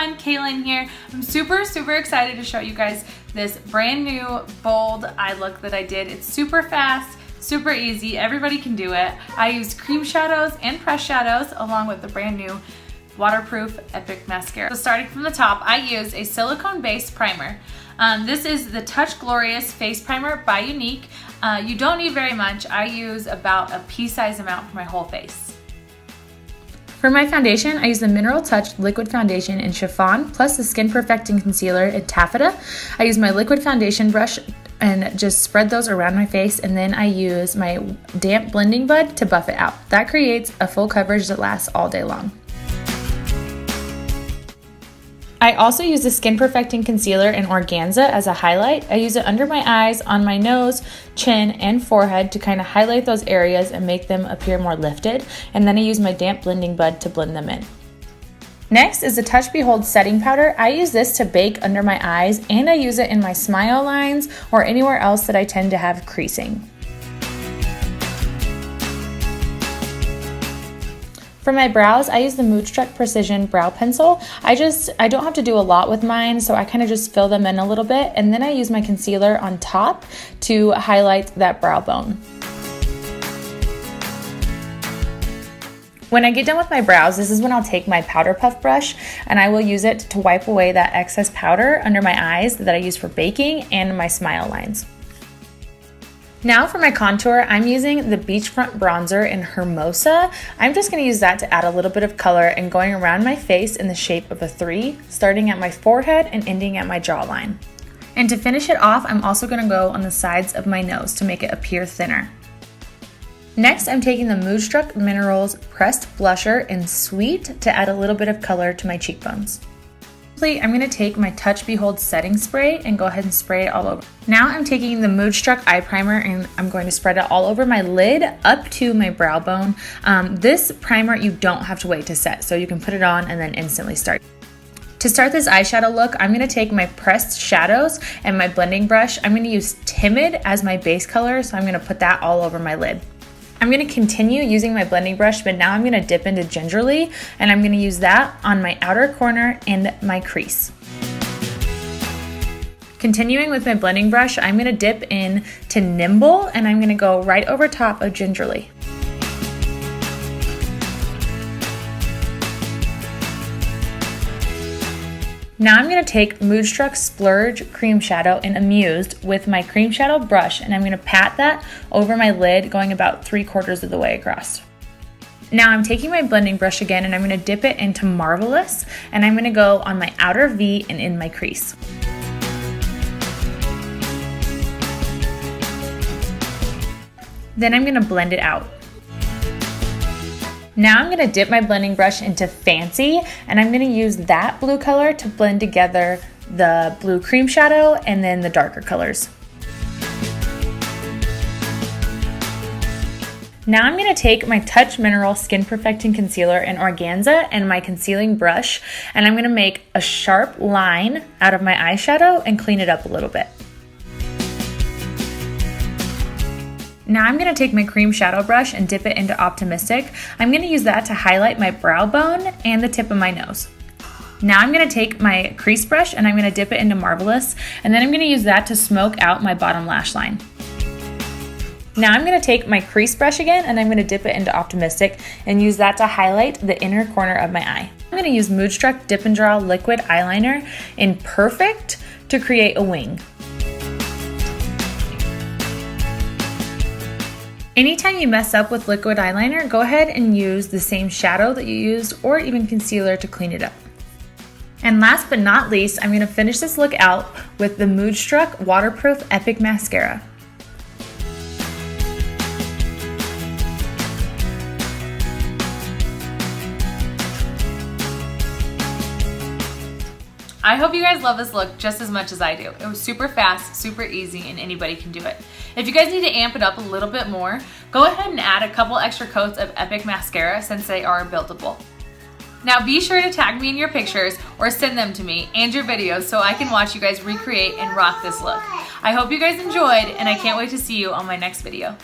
everyone, Kaylin here. I'm super excited to show you guys this brand new bold eye look that I did. It's super fast, super easy, everybody can do it. I used cream shadows and pressed shadows along with the brand new waterproof Epic Mascara. So starting from the top, I used a silicone based primer. This is the Touch Glorious Face Primer by Unique. You don't need very much. I use about a pea-sized amount for my whole face. For my foundation, I use the Mineral Touch Liquid Foundation in Chiffon, plus the Skin Perfecting Concealer in Taffeta. I use my liquid foundation brush and just spread those around my face, and then I use my damp blending bud to buff it out. That creates a full coverage that lasts all day long. I also use the Skin Perfecting Concealer in Organza as a highlight. I use it under my eyes, on my nose, chin, and forehead to kind of highlight those areas and make them appear more lifted. And then I use my damp blending bud to blend them in. Next is the Touch Behold Setting Powder. I use this to bake under my eyes, and I use it in my smile lines or anywhere else that I tend to have creasing. For my brows, I use the Moodstruck Precision Brow Pencil. I don't have to do a lot with mine, so I kind of just fill them in a little bit, and then I use my concealer on top to highlight that brow bone. When I get done with my brows, this is when I'll take my powder puff brush and I will use it to wipe away that excess powder under my eyes that I use for baking and my smile lines. Now for my contour, I'm using the Beachfront Bronzer in Hermosa. I'm just going to use that to add a little bit of color and going around my face in the shape of a 3, starting at my forehead and ending at my jawline. And to finish it off, I'm also going to go on the sides of my nose to make it appear thinner. Next, I'm taking the Moodstruck Minerals Pressed Blusher in Sweet to add a little bit of color to my cheekbones. I'm going to take my Touch Behold setting spray and go ahead and spray it all over. Now I'm taking the Moodstruck eye primer and I'm going to spread it all over my lid up to my brow bone. This primer you don't have to wait to set, so you can put it on and then instantly start. To start this eyeshadow look, I'm going to take my pressed shadows and my blending brush. I'm going to use Timid as my base color, so I'm going to put that all over my lid. I'm going to continue using my blending brush, but now I'm going to dip into Gingerly, and I'm going to use that on my outer corner and my crease. Continuing with my blending brush, I'm going to dip in to Nimble, and I'm going to go right over top of Gingerly. Now I'm going to take Moodstruck Splurge Cream Shadow in Amused with my cream shadow brush, and I'm going to pat that over my lid, going about 3/4 of the way across. Now I'm taking my blending brush again, and I'm going to dip it into Marvelous, and I'm going to go on my outer V and in my crease. Then I'm going to blend it out. Now I'm going to dip my blending brush into Fancy, and I'm going to use that blue color to blend together the blue cream shadow and then the darker colors. Now I'm going to take my Touch Mineral Skin Perfecting Concealer in Organza and my concealing brush, and I'm going to make a sharp line out of my eyeshadow and clean it up a little bit. Now I'm going to take my cream shadow brush and dip it into Optimistic. I'm going to use that to highlight my brow bone and the tip of my nose. Now I'm going to take my crease brush and I'm going to dip it into Marvelous, and then I'm going to use that to smoke out my bottom lash line. Now I'm going to take my crease brush again and I'm going to dip it into Optimistic and use that to highlight the inner corner of my eye. I'm going to use Moodstruck Dip and Draw Liquid Eyeliner in Perfect to create a wing. Anytime you mess up with liquid eyeliner, go ahead and use the same shadow that you used or even concealer to clean it up. And last but not least, I'm going to finish this look out with the Moodstruck Waterproof Epic Mascara. I hope you guys love this look just as much as I do. It was super fast, super easy, and anybody can do it. If you guys need to amp it up a little bit more, go ahead and add a couple extra coats of Epic Mascara since they are buildable. Now be sure to tag me in your pictures or send them to me and your videos so I can watch you guys recreate and rock this look. I hope you guys enjoyed, and I can't wait to see you on my next video.